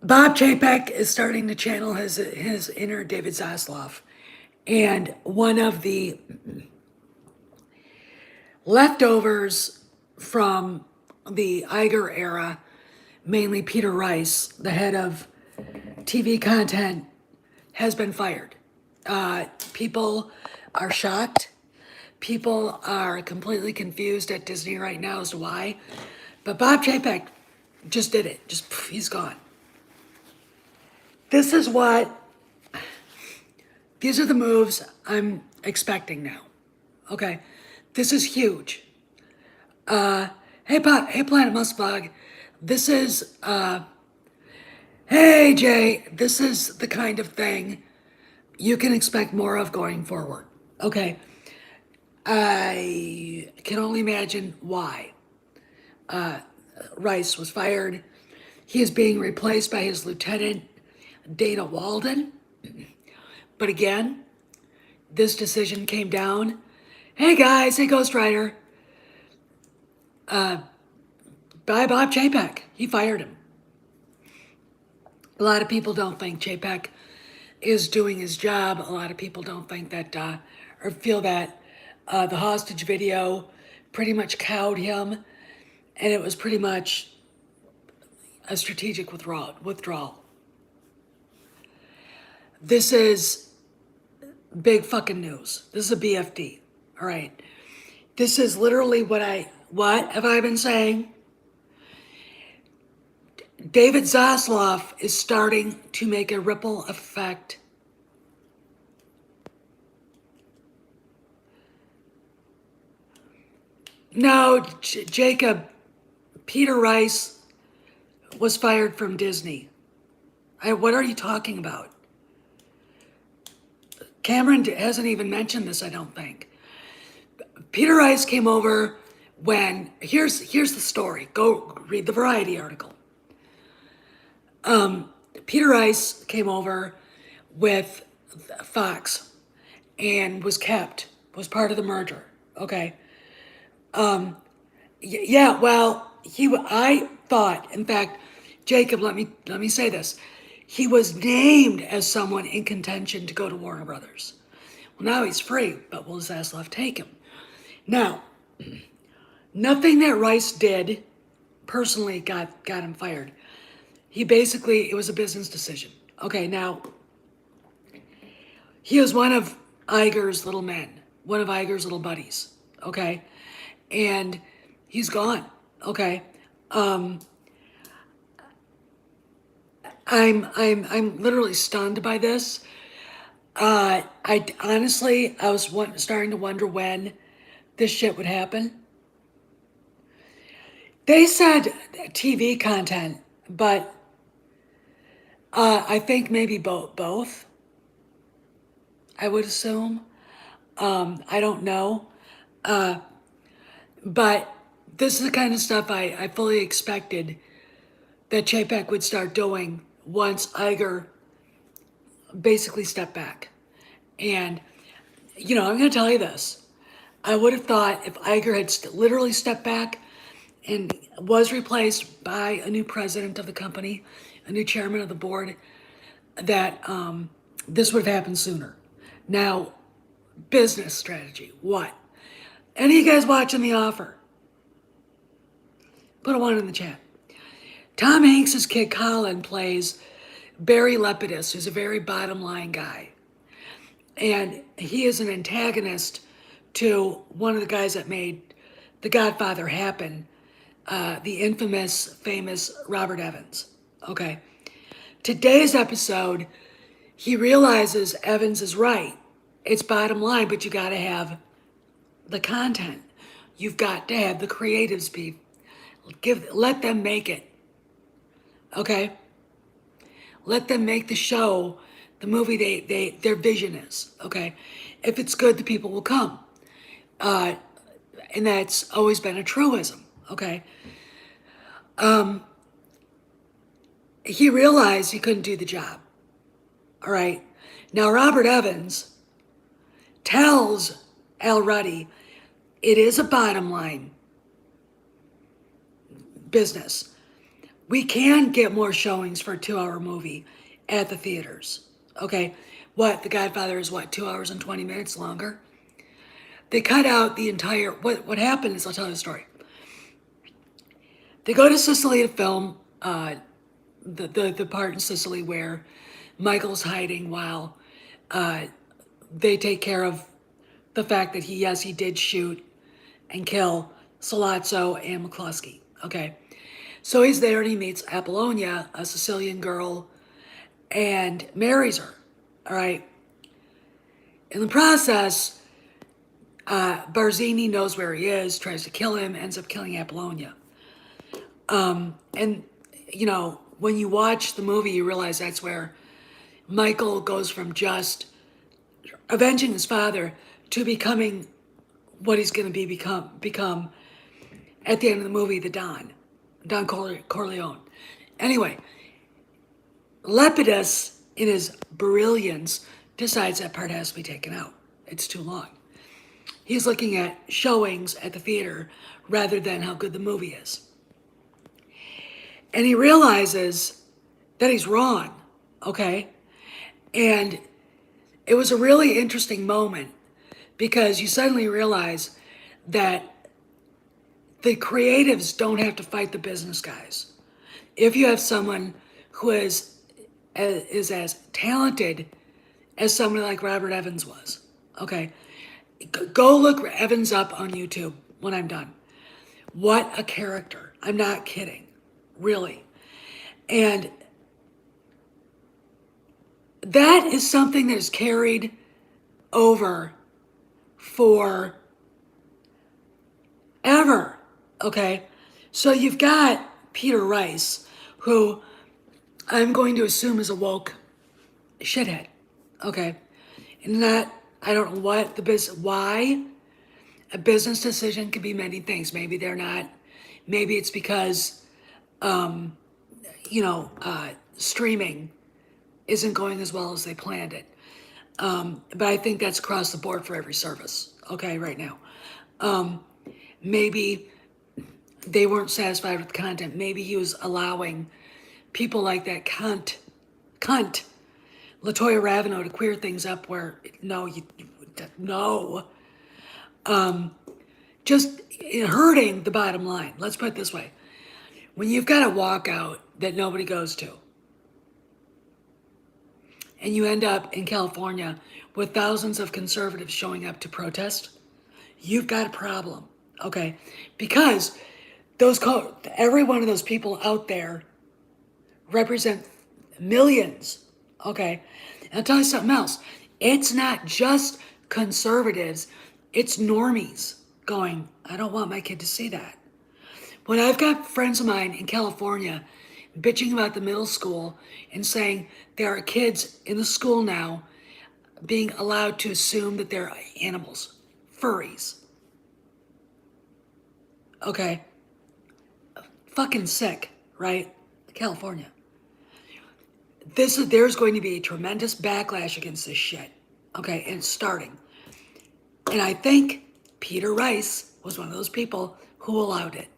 Bob Chapek is starting to channel his inner David Zaslav. And one of the leftovers from the Iger era, mainly Peter Rice, the head of TV content, has been fired. People are shocked. People are completely confused at Disney right now as to why. But Bob Chapek just did it. Just he's gone. This is what, these are the moves I'm expecting now. Okay, this is huge. Hey Planet Muskbug, this is, hey Jay, this is the kind of thing you can expect more of going forward. Okay, I can only imagine why. Rice was fired. He is being replaced by his lieutenant, Dana Walden. But again, this decision came down. Hey guys, hey Ghost Rider. By Bob Chapek. He fired him. A lot of people don't think Chapek is doing his job. A lot of people don't think that, or feel that the hostage video pretty much cowed him, and it was pretty much a strategic withdrawal. This is big fucking news. This is a BFD. All right. This is literally what have I been saying? David Zaslav is starting to make a ripple effect. No, Jacob, Peter Rice was fired from Disney. What are you talking about? Cameron hasn't even mentioned this, I don't think. Peter Rice came over when, here's the story. Go read the Variety article. Peter Rice came over with Fox and was part of the merger. Okay. Yeah, well, I thought, in fact, Jacob, let me say this. He was named as someone in contention to go to Warner Brothers. Well, now he's free, but will Zaslav take him? Now, nothing that Rice did personally got him fired. It was a business decision. Okay, now, he was one of Iger's little men, one of Iger's little buddies, okay? And he's gone, okay? I'm literally stunned by this. I honestly, I was starting to wonder when this shit would happen. They said TV content, but I think maybe both. I would assume. I don't know. But this is the kind of stuff I fully expected that Chapek would start doing once Iger basically stepped back. And, I'm going to tell you this. I would have thought if Iger had literally stepped back and was replaced by a new president of the company, a new chairman of the board, that this would have happened sooner. Now, business strategy, what? Any of you guys watching The Offer? Put a one in the chat. Tom Hanks' kid Colin plays Barry Lepidus, who's a very bottom line guy. And he is an antagonist to one of the guys that made The Godfather happen, the infamous, famous Robert Evans. Okay. Today's episode, he realizes Evans is right. It's bottom line, but you got to have the content. You've got to have the creatives be. Let them make it. Okay? Let them make the show, the movie their vision is. Okay? If it's good, the people will come. And that's always been a truism. Okay? He realized he couldn't do the job. All right? Now, Robert Evans tells Al Ruddy it is a bottom line business, We can get more showings for a 2-hour movie at the theaters. Okay, what, The Godfather is what, 2 hours and 20 minutes longer? They cut out the entire, what happened is, I'll tell you the story. They go to Sicily to film the part in Sicily where Michael's hiding while they take care of the fact that he did shoot and kill Sollozzo and McCluskey. Okay, so he's there and he meets Apollonia, a Sicilian girl, and marries her. All right. In the process, Barzini knows where he is, tries to kill him, ends up killing Apollonia. And you know, when you watch the movie, you realize that's where Michael goes from just avenging his father to becoming what he's going to become at the end of the movie, the Don Corleone. Anyway, Lepidus, in his brilliance, decides that part has to be taken out. It's too long. He's looking at showings at the theater rather than how good the movie is. And he realizes that he's wrong, okay? And it was a really interesting moment because you suddenly realize that the creatives don't have to fight the business guys. If you have someone who is as talented as somebody like Robert Evans was, okay? Go look Evans up on YouTube when I'm done. What a character. I'm not kidding. Really. And that is something that is carried over for ever. Okay? So you've got Peter Rice, who I'm going to assume is a woke shithead. Okay? And that, I don't know what why a business decision could be many things. Maybe they're not. Maybe it's because, streaming isn't going as well as they planned it. But I think that's across the board for every service, okay, right now. Maybe they weren't satisfied with the content. Maybe he was allowing people like that cunt, LaToya Ravino to queer things up where, no. Just hurting the bottom line. Let's put it this way. When you've got a walkout that nobody goes to, and you end up in California with thousands of conservatives showing up to protest, you've got a problem, okay? Because every one of those people out there represent millions, okay? And I'll tell you something else. It's not just conservatives, it's normies going, I don't want my kid to see that. When I've got friends of mine in California bitching about the middle school and saying there are kids in the school now being allowed to assume that they're animals, furries. Okay. Fucking sick, right? California. There's going to be a tremendous backlash against this shit. Okay, and it's starting. And I think Peter Rice was one of those people who allowed it.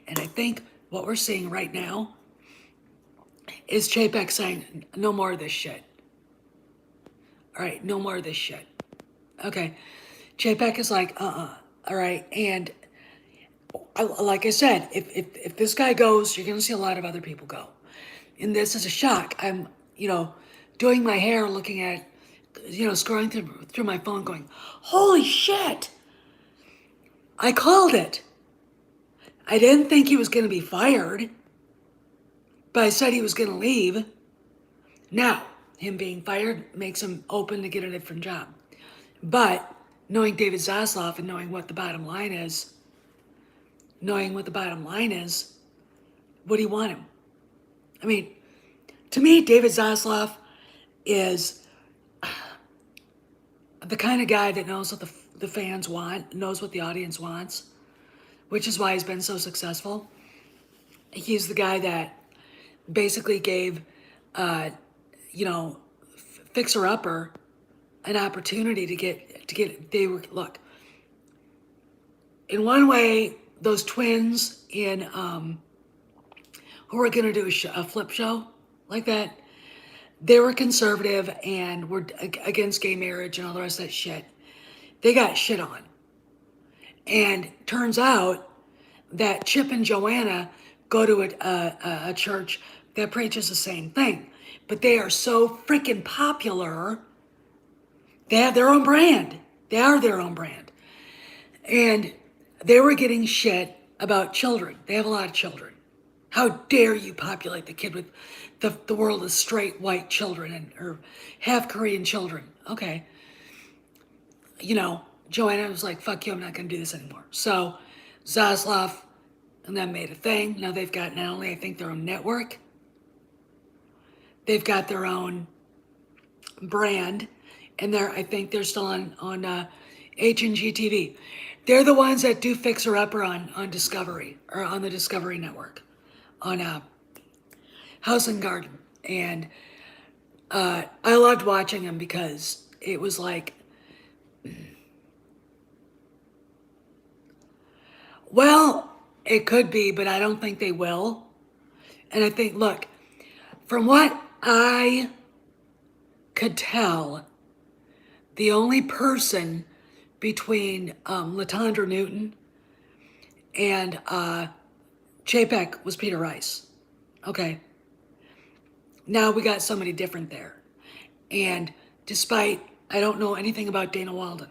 And I think what we're seeing right now is Chapek saying, no more of this shit. All right, no more of this shit. Okay. Chapek is like, all right. And like I said, if this guy goes, you're going to see a lot of other people go. And this is a shock. I'm, doing my hair, looking at, scrolling through my phone going, holy shit. I called it. I didn't think he was going to be fired, but I said he was going to leave. Now, him being fired makes him open to get a different job. But knowing David Zaslav and knowing what the bottom line is, what do you want him? I mean, to me, David Zaslav is the kind of guy that knows what the fans want, knows what the audience wants, which is why he's been so successful. He's the guy that basically gave, Fixer Upper an opportunity to get. Look. In one way, those twins in who were going to do a flip show like that. They were conservative and were against gay marriage and all the rest of that shit. They got shit on. And turns out that Chip and Joanna go to a church that preaches the same thing. But they are so freaking popular. They have their own brand. They are their own brand. And they were getting shit about children. They have a lot of children. How dare you populate the kid with the world of straight white children or half Korean children? Okay. Joanna was like, fuck you, I'm not going to do this anymore. So Zaslav and them made a thing. Now they've got not only, I think, their own network, they've got their own brand, and I think they're still on HNG TV. They're the ones that do Fixer Upper on Discovery, or on the Discovery Network, on House and Garden. And I loved watching them because it was like, well, it could be, but I don't think they will. And I think, look, from what I could tell, the only person between Latondra Newton and Chapek was Peter Rice. Okay. Now we got somebody different there. And despite, I don't know anything about Dana Walden,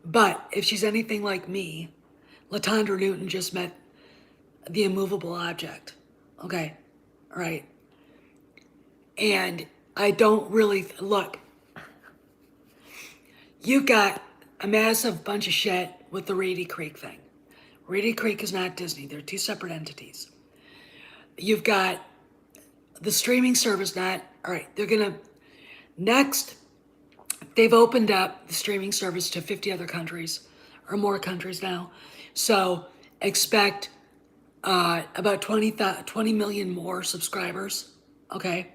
but if she's anything like me, Latondra Newton just met the immovable object. Okay. All right. And I don't really, look, you've got a massive bunch of shit with the Reedy Creek thing. Reedy Creek is not Disney. They're two separate entities. You've got the streaming service all right, they're going to, next, they've opened up the streaming service to 50 other countries, or more countries now. So expect about 20 million more subscribers, okay?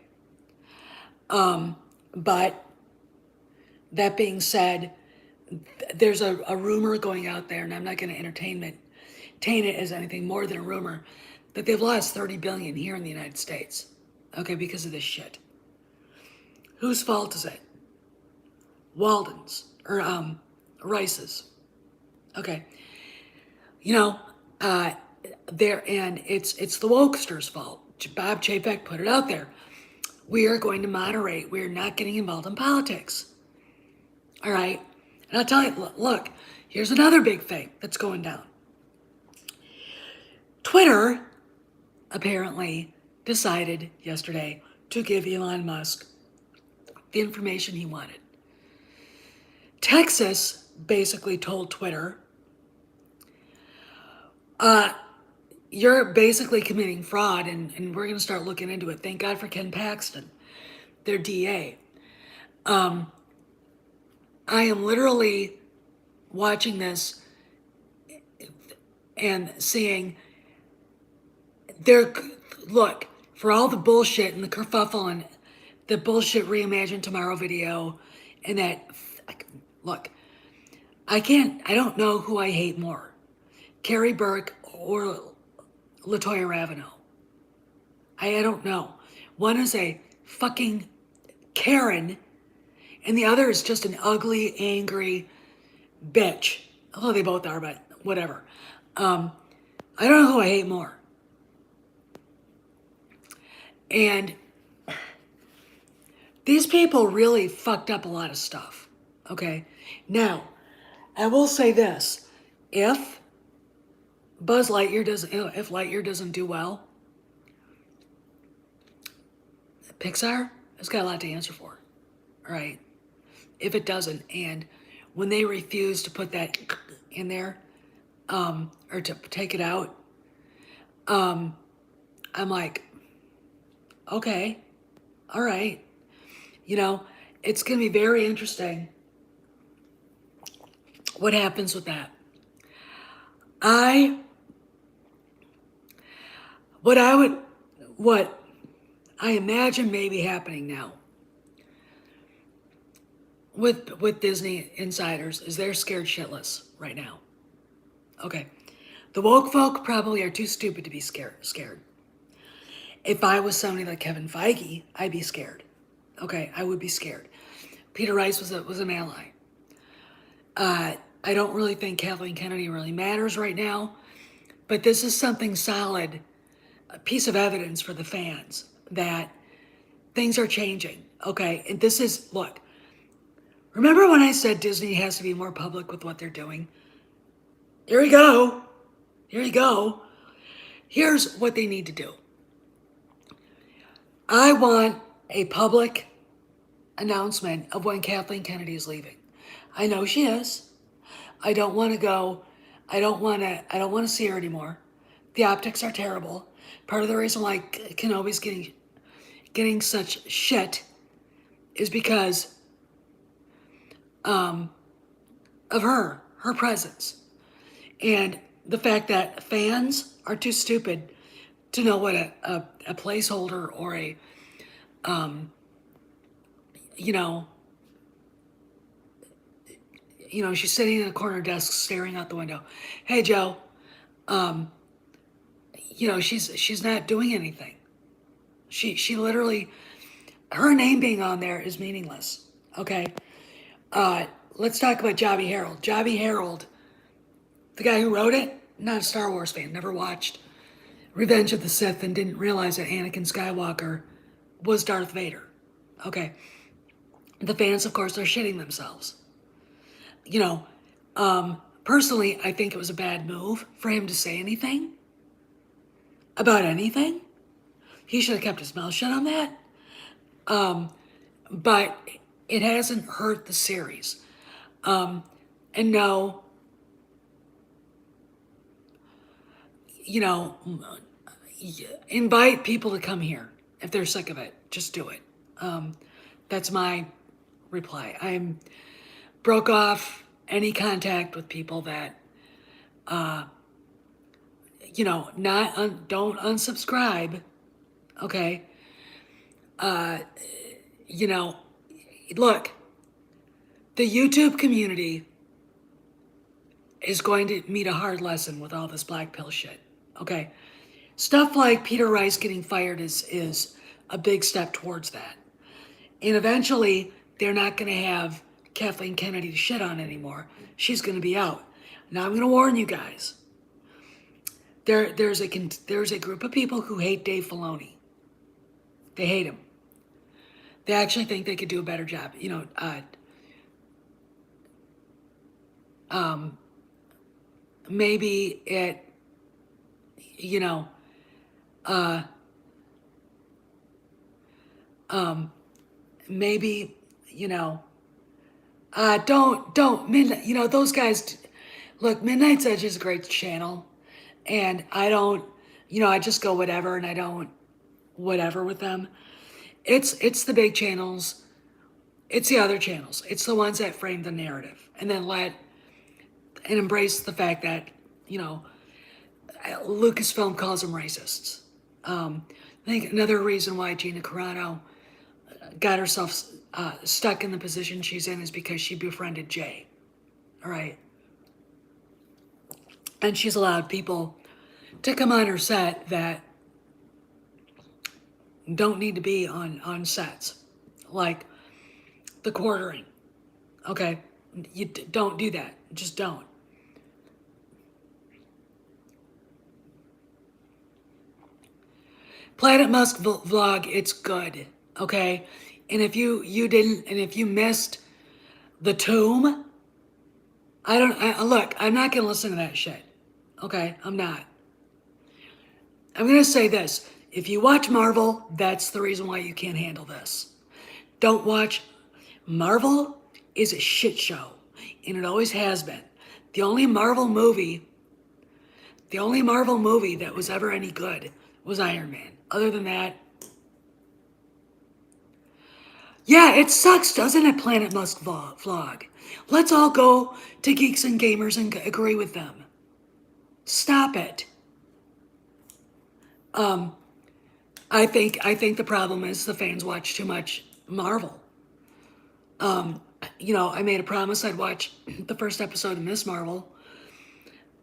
But that being said, there's a rumor going out there, and I'm not going to entertain it as anything more than a rumor, that they've lost 30 billion here in the United States, okay, because of this shit. Whose fault is it? Walden's, or Rice's. Okay. And it's the wokesters' fault. Bob Chapek put it out there. We are going to moderate. We're not getting involved in politics. All right? And I'll tell you, look, here's another big thing that's going down. Twitter apparently decided yesterday to give Elon Musk the information he wanted. Texas basically told Twitter, you're basically committing fraud, and we're going to start looking into it. Thank God for Ken Paxton, their DA. I am literally watching this and seeing look, for all the bullshit and the kerfuffle and the bullshit Reimagine Tomorrow video and that, look, I don't know who I hate more, Carrie Burke or LaToya Ravenel. I don't know. One is a fucking Karen, and the other is just an ugly, angry bitch. Although they both are, but whatever. I don't know who I hate more. And these people really fucked up a lot of stuff. Okay? Now, I will say this. If Lightyear doesn't do well, Pixar has got a lot to answer for. All right? If it doesn't, and when they refuse to put that in there, or to take it out, I'm like, okay, all right. It's going to be very interesting what happens with that. What I imagine may be happening now with Disney insiders is they're scared shitless right now. Okay. The woke folk probably are too stupid to be scared. If I was somebody like Kevin Feige, I'd be scared. Okay, I would be scared. Peter Rice was an ally. I don't really think Kathleen Kennedy really matters right now, but this is something solid, a piece of evidence for the fans that things are changing. Okay, and this is, look, remember when I said Disney has to be more public with what they're doing? Here we go. Here you go. Here's what they need to do. I want a public announcement of when Kathleen Kennedy is leaving. I know she is. I don't want to go. I don't want to see her anymore. The optics are terrible. Part of the reason why Kenobi's getting such shit is because of her presence. And the fact that fans are too stupid to know what a placeholder or a, you know, she's sitting in a corner desk staring out the window. Hey, Joe, she's not doing anything. She literally, her name being on there is meaningless. Okay. Let's talk about Jobby Harold. Jobby Harold, the guy who wrote it, not a Star Wars fan, never watched Revenge of the Sith and didn't realize that Anakin Skywalker was Darth Vader. Okay. The fans, of course, are shitting themselves. Personally, I think it was a bad move for him to say anything about anything. He should have kept his mouth shut on that. But it hasn't hurt the series. And no, invite people to come here if they're sick of it. Just do it. That's my reply. I'm broke off any contact with people that, don't unsubscribe. Okay. Look, the YouTube community is going to meet a hard lesson with all this black pill shit. Okay. Stuff like Peter Rice getting fired is a big step towards that. And eventually, they're not going to have Kathleen Kennedy to shit on anymore. She's going to be out. Now, I'm going to warn you guys. There's a group of people who hate Dave Filoni. They hate him. They actually think they could do a better job. Maybe it, maybe, don't, Midnight, those guys, look, Midnight's Edge is a great channel, and I don't, I just go whatever, and I don't whatever with them. It's the big channels, it's the other channels, it's the ones that frame the narrative, and then embrace the fact that, Lucasfilm calls them racists. I think another reason why Gina Carano got herself stuck in the position she's in is because she befriended Jay. All right. And she's allowed people to come on her set that don't need to be on sets, like the Quartering. Okay. You don't do that. Just don't. Planet Musk vlog, it's good, okay? And if if you missed the tomb, look, I'm not gonna listen to that shit, okay? I'm not. I'm gonna say this, if you watch Marvel, that's the reason why you can't handle this. Don't watch, Marvel is a shit show, and it always has been. The only Marvel movie that was ever any good was Iron Man. Other than that, yeah, it sucks, doesn't it, Planet Musk vlog? Let's all go to Geeks and Gamers and agree with them. Stop it. I think the problem is the fans watch too much Marvel. I made a promise I'd watch the first episode of Miss Marvel,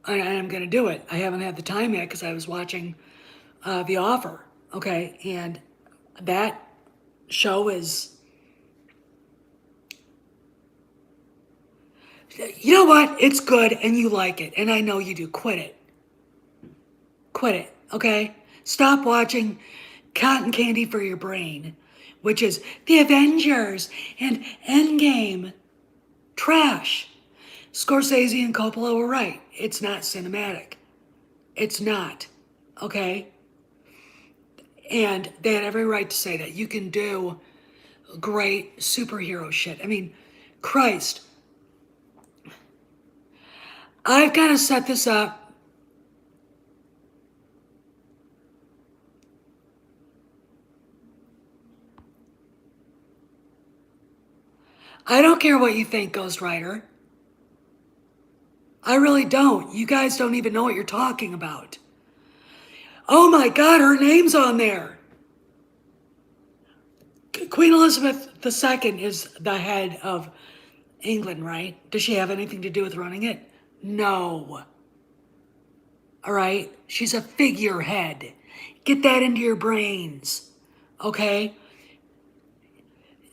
and I'm going to do it. I haven't had the time yet because I was watching The Offer. Okay, and that show is, you know what? It's good and you like it, and I know you do. Quit it. Quit it, okay? Stop watching cotton candy for your brain, which is The Avengers and Endgame. Trash. Scorsese and Coppola were right. It's not cinematic. It's not, okay? And they had every right to say that. You can do great superhero shit. I mean, Christ. I've got to set this up. I don't care what you think, Ghost Rider. I really don't. You guys don't even know what you're talking about. Oh my God, her name's on there. Queen Elizabeth II is the head of England, right? Does she have anything to do with running it? No. All right? She's a figurehead. Get that into your brains. Okay?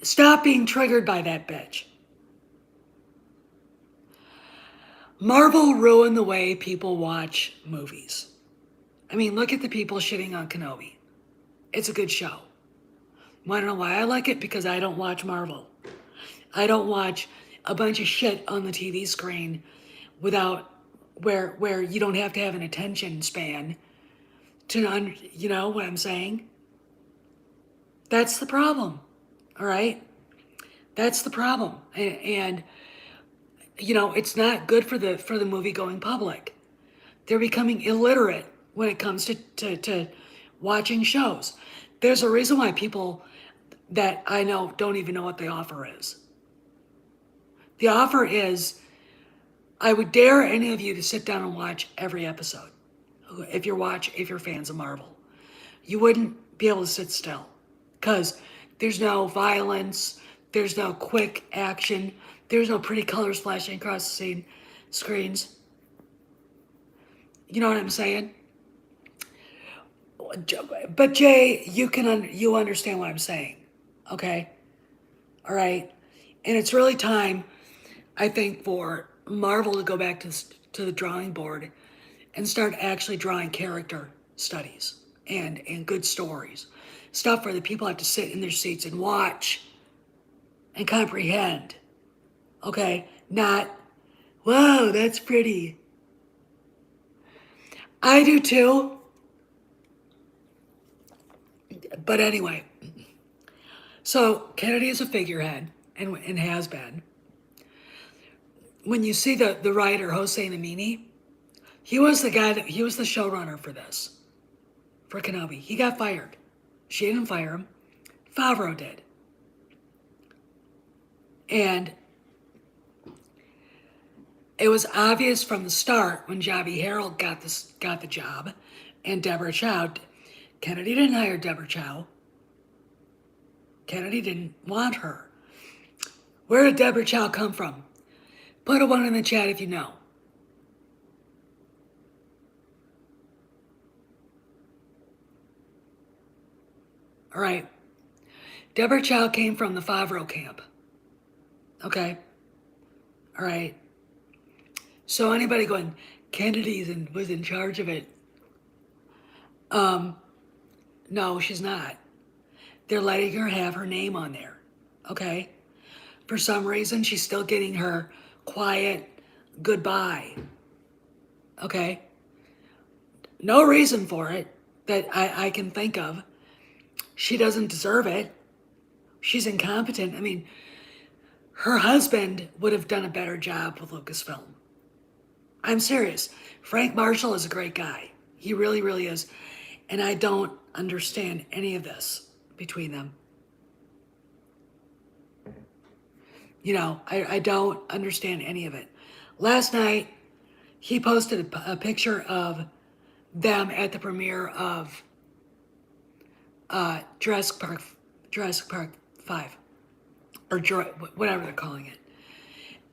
Stop being triggered by that bitch. Marvel ruined the way people watch movies. I mean, look at the people shitting on Kenobi. It's a good show. Want to know why I like it? Because I don't watch Marvel. I don't watch a bunch of shit on the TV screen without where you don't have to have an attention span to you know what I'm saying? That's the problem. All right? That's the problem. And you know, it's not good for the movie going public. They're becoming illiterate when it comes to watching shows. There's a reason why people that I know don't even know what the offer is. The offer is, I would dare any of you to sit down and watch every episode. If you're fans of Marvel, you wouldn't be able to sit still because there's no violence, there's no quick action, there's no pretty colors flashing across the screens. You know what I'm saying? But Jay, you understand what I'm saying, okay? All right, and it's really time, I think, for Marvel to go back to the drawing board and start actually drawing character studies and good stories, stuff where the people have to sit in their seats and watch and comprehend. Okay, not, whoa, that's pretty. I do too. But anyway, so Kennedy is a figurehead and has been. When you see the writer, Hossein Amini, he was the showrunner for this, for Kenobi. He got fired. She didn't fire him. Favreau did. And it was obvious from the start when Javi Harold got the job and Deborah Chow. Kennedy didn't hire Deborah Chow. Kennedy didn't want her. Where did Deborah Chow come from? Put a 1 in the chat if you know. All right. Deborah Chow came from the Favreau camp. Okay. All right. So anybody going, Kennedy was in charge of it. No, she's not. They're letting her have her name on there. Okay. For some reason, she's still getting her quiet goodbye. Okay. No reason for it that I can think of. She doesn't deserve it. She's incompetent. I mean, her husband would have done a better job with Lucasfilm. I'm serious. Frank Marshall is a great guy. He really, really is. And I don't understand any of this between them. You know, I don't understand any of it. Last night, he posted a picture of them at the premiere of Jurassic Park 5, or whatever they're calling it.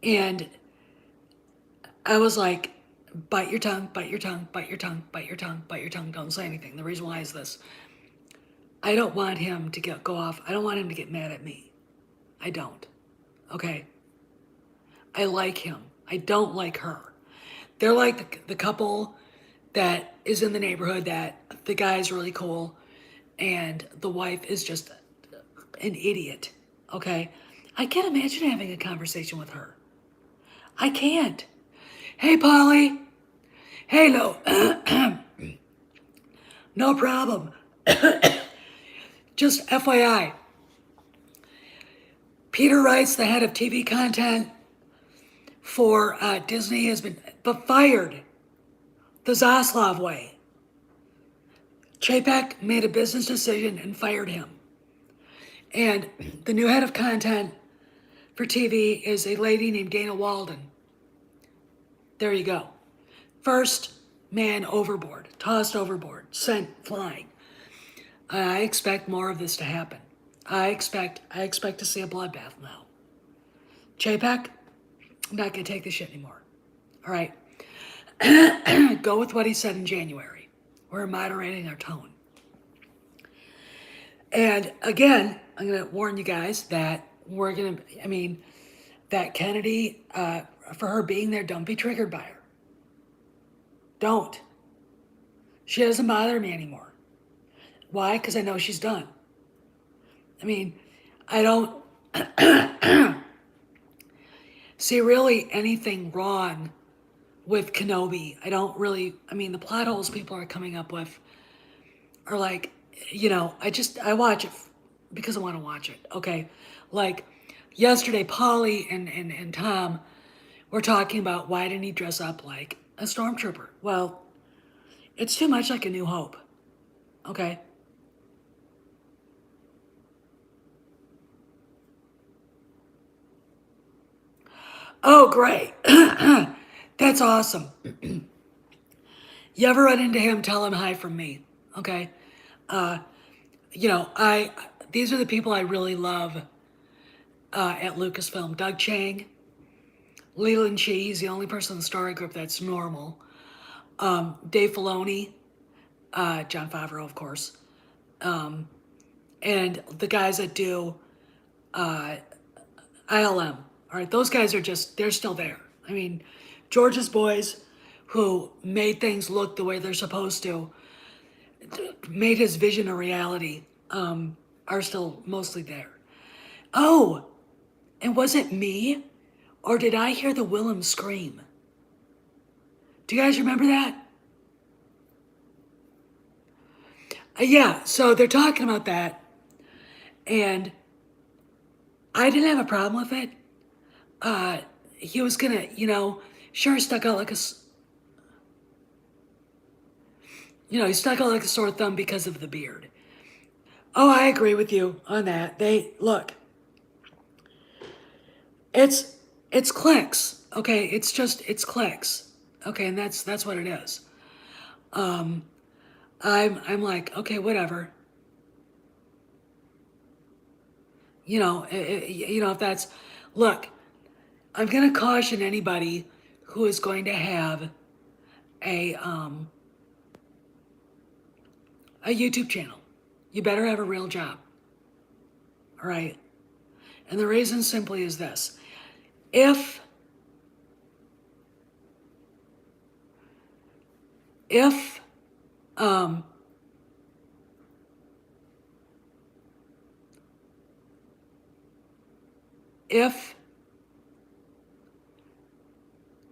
And I was like, bite your tongue, bite your tongue, bite your tongue, bite your tongue, bite your tongue, don't say anything. The reason why is this. I don't want him to go off. I don't want him to get mad at me. I don't. Okay? I like him. I don't like her. They're like the couple that is in the neighborhood that the guy's really cool and the wife is just an idiot. Okay? I can't imagine having a conversation with her. I can't. Hey, Polly. Hey, no. No problem. Just FYI, Peter Wright's the head of TV content for Disney has been fired the Zaslav way. Chapek made a business decision and fired him. And the new head of content for TV is a lady named Dana Walden. There you go. First man overboard, tossed overboard, sent flying. I expect more of this to happen. I expect to see a bloodbath now. Chapek, I'm not gonna take this shit anymore. All right. Go with what he said in January. We're moderating our tone. And again, I'm gonna warn you guys that that Kennedy, for her being there, don't be triggered by her. Don't. She doesn't bother me anymore. Why? Because I know she's done. I mean, I don't see really anything wrong with Kenobi. I don't really, the plot holes people are coming up with are like, I watch it because I want to watch it, okay? Like, yesterday, Polly and Tom were talking about why didn't he dress up like a stormtrooper? Well, it's too much like A New Hope, okay? Oh, great. That's awesome. You ever run into him, tell him hi from me, okay? These are the people I really love at Lucasfilm. Doug Chang, Leland Chee, he's the only person in the story group that's normal. Dave Filoni, Jon Favreau, of course. And the guys that do ILM. All right, those guys are they're still there. George's boys, who made things look the way they're supposed to, made his vision a reality, are still mostly there. Oh, and was it me? Or did I hear the Willem scream? Do you guys remember that? Yeah, so they're talking about that. And I didn't have a problem with it. He was gonna, sure stuck out like he stuck out like a sore thumb because of the beard. Oh, I agree with you on that. Look, it's clicks, okay? It's clicks, okay? And that's what it is. I'm like, okay, whatever. If that's, look, I'm gonna caution anybody who is going to have a YouTube channel. You better have a real job. All right? And the reason simply is this. If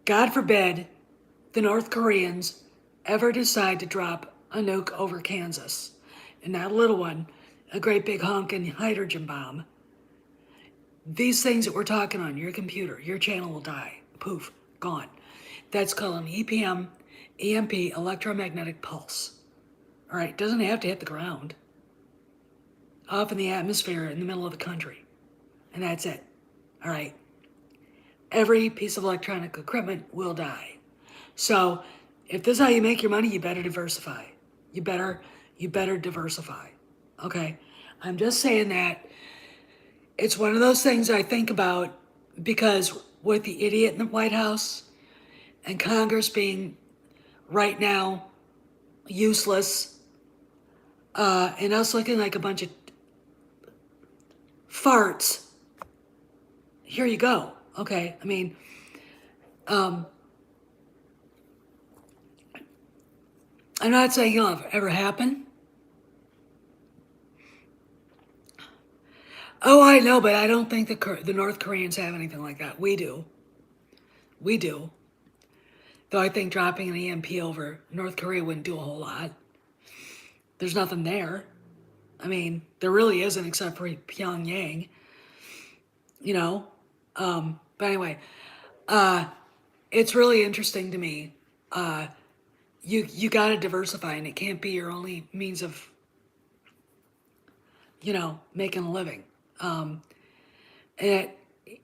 God forbid, the North Koreans ever decide to drop a nuke over Kansas, and not a little one, a great big honking hydrogen bomb, these things that we're talking on your computer, your channel will die. Poof, gone. That's called an EMP, electromagnetic pulse. All right, doesn't have to hit the ground. Off in the atmosphere in the middle of the country. And that's it. All right. Every piece of electronic equipment will die. So if this is how you make your money, you better diversify. You better diversify. Okay? I'm just saying that it's one of those things I think about because with the idiot in the White House and Congress being right now useless, and us looking like a bunch of farts. Here you go. Okay, I mean, um, I'm not saying it'll ever happen. Oh, I know, but I don't think the North Koreans have anything like that. We do. We do. Though I think dropping an EMP over North Korea wouldn't do a whole lot. There's nothing there. I mean, there really isn't except for Pyongyang, you know? But anyway, it's really interesting to me. You gotta diversify, and it can't be your only means of, making a living. And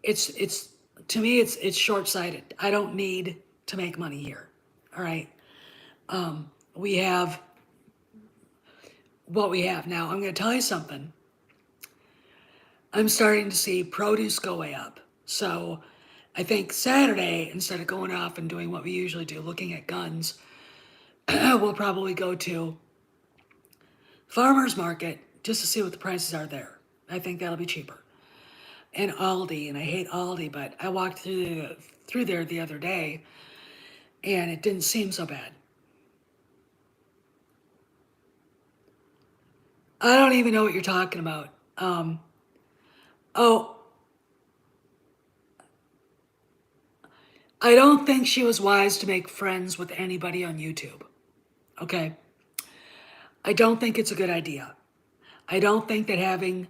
it's to me it's short-sighted. I don't need to make money here. All right. We have what we have now. I'm going to tell you something. I'm starting to see produce go way up. So I think Saturday, instead of going off and doing what we usually do, looking at guns, we'll probably go to farmers market just to see what the prices are there. I think that'll be cheaper. And Aldi, and I hate Aldi, but I walked through there the other day, and it didn't seem so bad. I don't even know what you're talking about. Oh, I don't think she was wise to make friends with anybody on YouTube. Okay? I don't think it's a good idea. I don't think that having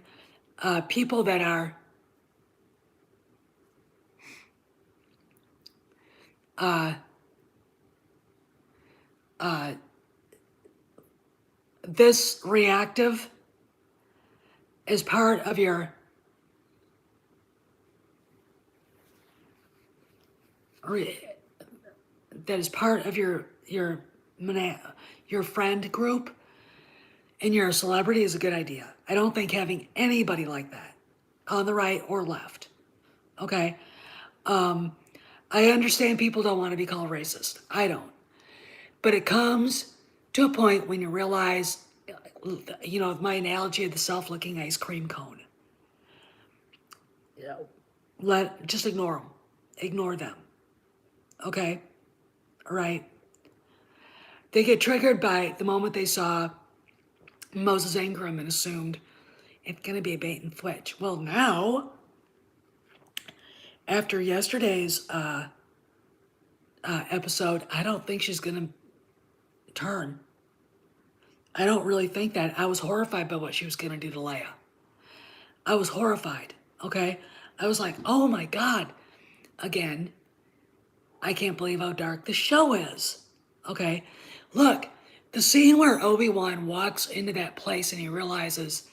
people that are uh, uh, this reactive is part of your that is part of your friend group, and you're a celebrity is a good idea. I don't think having anybody like that on the right or left. Okay. I understand people don't want to be called racist. I don't. But it comes to a point when you realize, my analogy of the self-licking ice cream cone. Just ignore them. Ignore them. Okay? All right? They get triggered by the moment they saw Moses Ingram and assumed it's going to be a bait and switch. Well, now, after yesterday's episode, I don't think she's going to turn. I don't really think that. I was horrified by what she was going to do to Leia. I was horrified, okay? I was like, oh my God. Again, I can't believe how dark the show is, okay? Look, the scene where Obi-Wan walks into that place and he realizes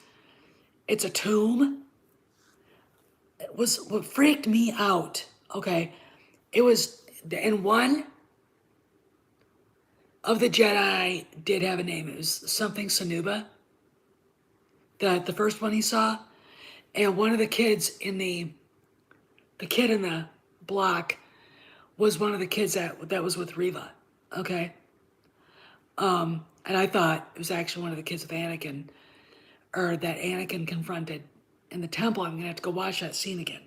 it's a tomb, it was what freaked me out, okay? It was, and one of the Jedi did have a name. It was something Sanuba, the first one he saw. And one of the kids in the kid in the block was one of the kids that was with Reva, okay? And I thought it was actually one of the kids with Anakin, or that Anakin confronted in the temple. I'm gonna have to go watch that scene again.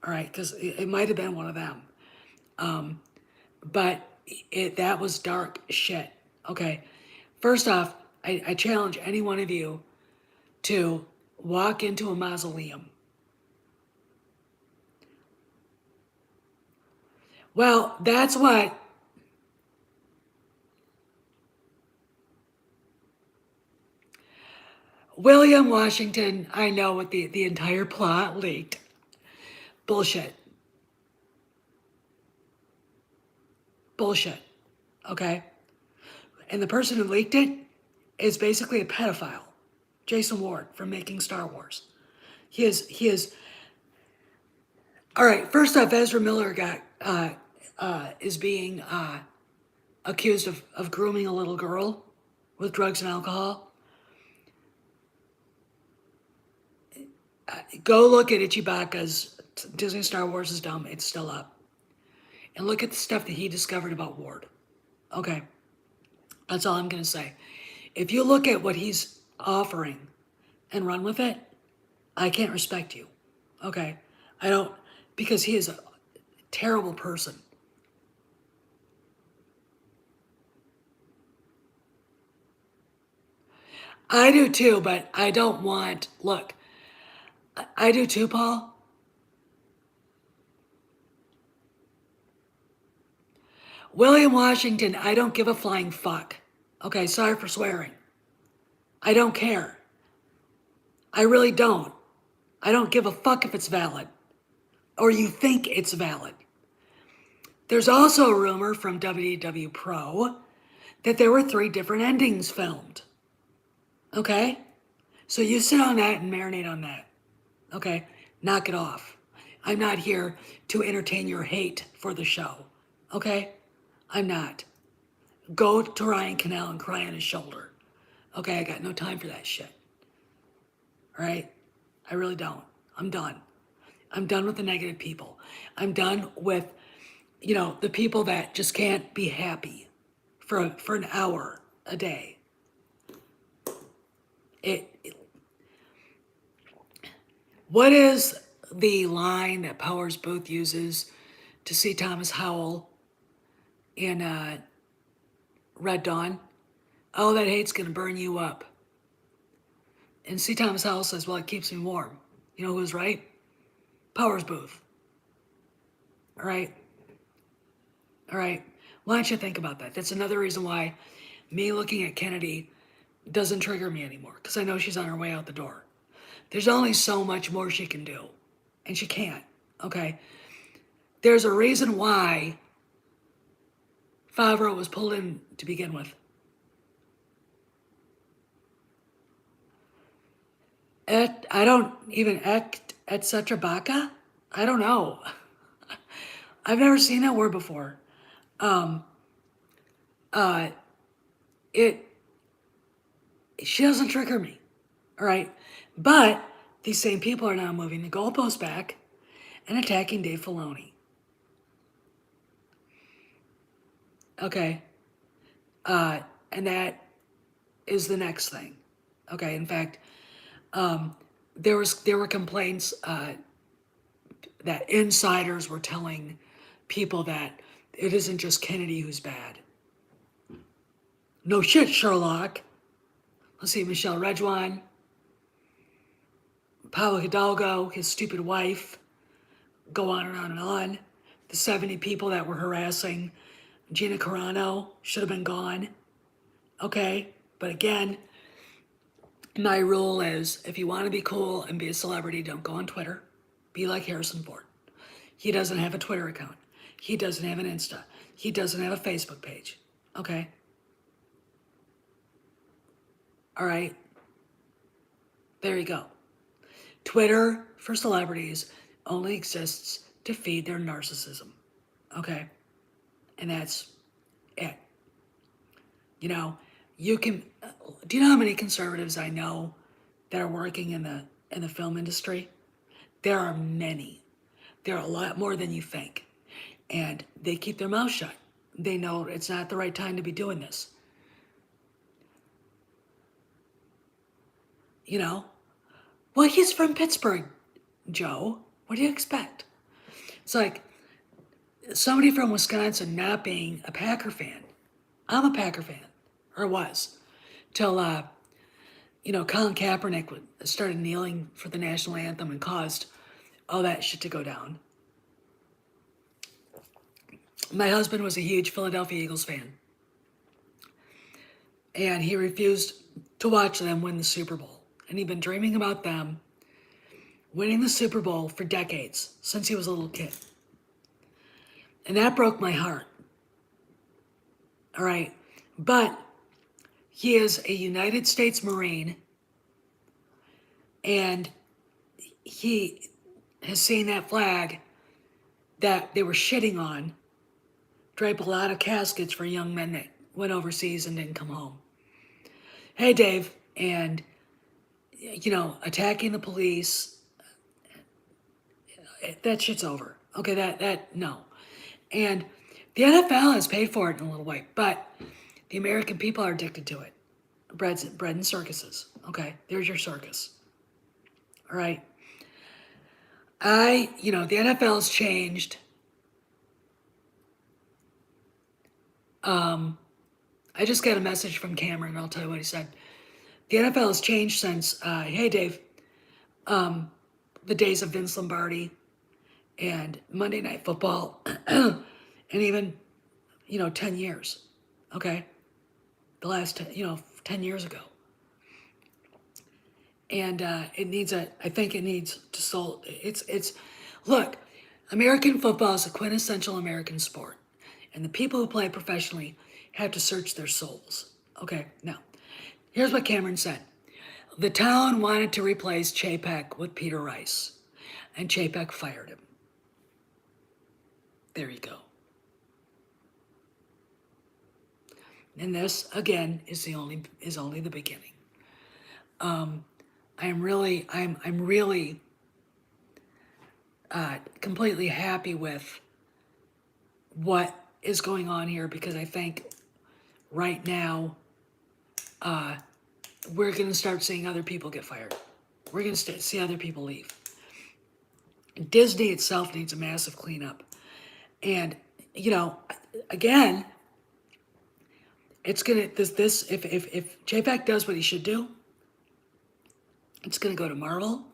All right, because it might have been one of them. But that was dark shit. Okay, first off, I challenge any one of you to walk into a mausoleum. Well, that's what William Washington, I know what the entire plot leaked. Bullshit. Bullshit. Okay? And the person who leaked it is basically a pedophile. Jason Ward from making Star Wars. He is. All right, first off, Ezra Miller is being accused of grooming a little girl with drugs and alcohol. Go look at Ichibaka's Disney Star Wars is dumb. It's still up. And look at the stuff that he discovered about Ward. Okay. That's all I'm going to say. If you look at what he's offering and run with it, I can't respect you. Okay? I don't, because he is a terrible person. I do too, but I don't want, look, I do too, Paul. William Washington, I don't give a flying fuck. Okay, sorry for swearing. I don't care. I really don't. I don't give a fuck if it's valid or you think it's valid. There's also a rumor from WW Pro that there were 3 different endings filmed. Okay? So you sit on that and marinate on that. Okay? Knock it off. I'm not here to entertain your hate for the show. Okay? I'm not. Go to Ryan Canal and cry on his shoulder. Okay? I got no time for that shit. All right? I really don't. I'm done. I'm done with the negative people. I'm done with, the people that just can't be happy for an hour a day. What is the line that Powers Booth uses to see Thomas Howell in Red Dawn? Oh, that hate's gonna burn you up. And C. Thomas Howell says, well, it keeps me warm. You know who's right? Powers Booth. All right? All right? Why don't you think about that? That's another reason why me looking at Kennedy doesn't trigger me anymore, because I know she's on her way out the door. There's only so much more she can do, and she can't, okay? There's a reason why Favreau was pulled in to begin with. I don't even et cetera baka? I don't know. I've never seen that word before. She doesn't trigger me, all right? But these same people are now moving the goalpost back and attacking Dave Filoni. Okay, and that is the next thing. Okay, in fact, there were complaints that insiders were telling people that it isn't just Kennedy who's bad. No shit, Sherlock. Let's see, Michelle Redjuan, Paulo Hidalgo, his stupid wife, go on and on and on. The 70 people that were harassing Gina Carano should have been gone. Okay, but again, my rule is if you want to be cool and be a celebrity, don't go on Twitter. Be like Harrison Ford. He doesn't have a Twitter account. He doesn't have an Insta. He doesn't have a Facebook page. Okay? All right? There you go. Twitter for celebrities only exists to feed their narcissism. Okay? And that's it. You can, do you know how many conservatives I know that are working in the film industry? There are many. There are a lot more than you think. And they keep their mouth shut. They know it's not the right time to be doing this. Well, he's from Pittsburgh, Joe. What do you expect? It's like somebody from Wisconsin not being a Packer fan. I'm a Packer fan, or was, till Colin Kaepernick started kneeling for the national anthem and caused all that shit to go down. My husband was a huge Philadelphia Eagles fan, and he refused to watch them win the Super Bowl. And he'd been dreaming about them winning the Super Bowl for decades, since he was a little kid. And that broke my heart. All right. But he is a United States Marine, and he has seen that flag that they were shitting on drape a lot of caskets for young men that went overseas and didn't come home. Hey, Dave, and, attacking the police, that shit's over. Okay, no. And the NFL has paid for it in a little way, but the American people are addicted to it. bread and circuses. Okay, there's your circus. All right. The NFL's changed. I just got a message from Cameron, and I'll tell you what he said. The NFL has changed since, hey Dave, the days of Vince Lombardi and Monday Night Football, and even, 10 years. Okay? The last, 10 years ago. And I think it needs to soul. Look, American football is a quintessential American sport. And the people who play it professionally have to search their souls. Okay, now, here's what Cameron said. The town wanted to replace Chapek with Peter Rice, and Chapek fired him. There you go. And this, again, is only the beginning. I'm really completely happy with what is going on here, because I think right now we're going to start seeing other people get fired. We're going to see other people leave. Disney itself needs a massive cleanup. And, again, it's going to, if Chapek does what he should do, it's going to go to Marvel,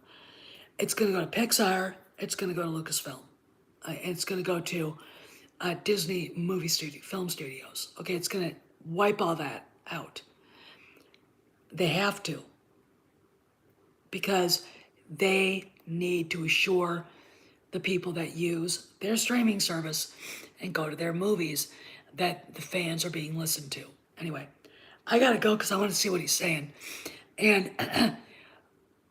it's going to go to Pixar, it's going to go to Lucasfilm. It's going to go to Disney film studios. Okay, it's going to wipe all that out. They have to. Because they need to assure the people that use their streaming service and go to their movies that the fans are being listened to. Anyway, I gotta go because I want to see what he's saying. And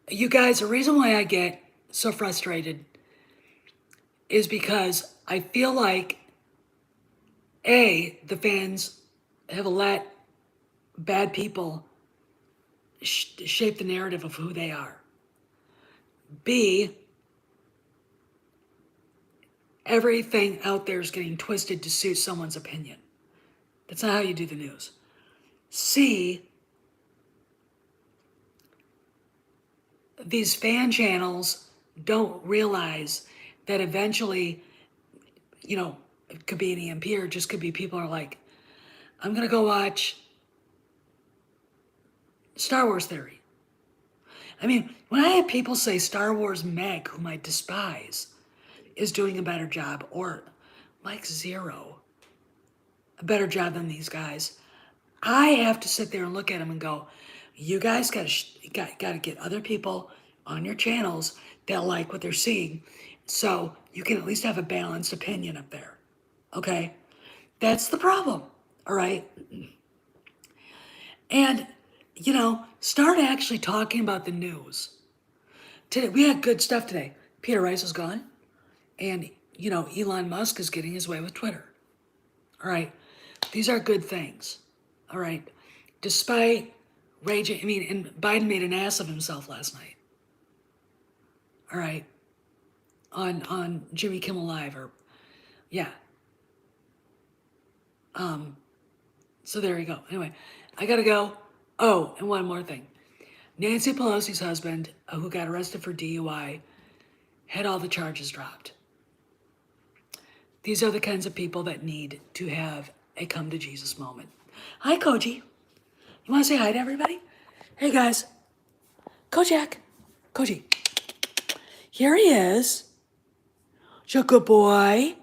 you guys, the reason why I get so frustrated is because I feel like, A, the fans have let bad people shape the narrative of who they are. B, everything out there is getting twisted to suit someone's opinion. That's not how you do the news. C, these fan channels don't realize that eventually, it could be an EMP, or it just could be people are like, I'm going to go watch Star Wars Theory. I mean, when I have people say Star Wars Meg, whom I despise, is doing a better job, or like Zero, a better job than these guys, I have to sit there and look at them and go, you guys got to get other people on your channels that like what they're seeing, so you can at least have a balanced opinion up there. Okay? That's the problem. All right? And, start actually talking about the news. Today, we had good stuff today. Peter Rice is gone. And, Elon Musk is getting his way with Twitter. All right? These are good things. All right? Despite raging, and Biden made an ass of himself last night. All right? On Jimmy Kimmel Live, yeah. So there you go. Anyway, I gotta go. Oh, and one more thing. Nancy Pelosi's husband, who got arrested for DUI, had all the charges dropped. These are the kinds of people that need to have a come to Jesus moment. Hi, Koji. You want to say hi to everybody? Hey, guys. Kojak. Koji. Here he is. You're a good boy.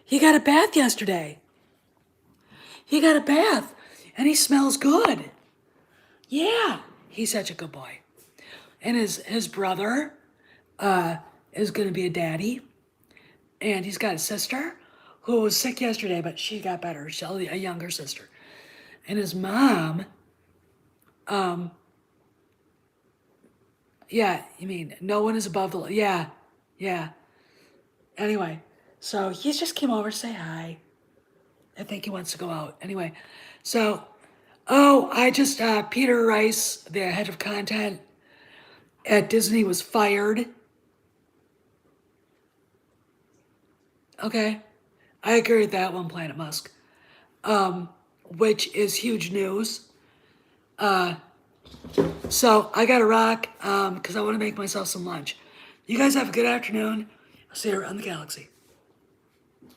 He got a bath yesterday. He got a bath, and he smells good. Yeah, he's such a good boy. And his brother is going to be a daddy. And he's got a sister who was sick yesterday, but she got better. She's a younger sister. And his mom, no one is above the law. Yeah. Anyway, so he just came over to say hi. I think he wants to go out. Anyway, so, Peter Rice, the head of content at Disney, was fired. Okay, I agree with that one, Planet Musk, which is huge news. So I gotta rock because I want to make myself some lunch. You guys have a good afternoon. I'll see you around the galaxy.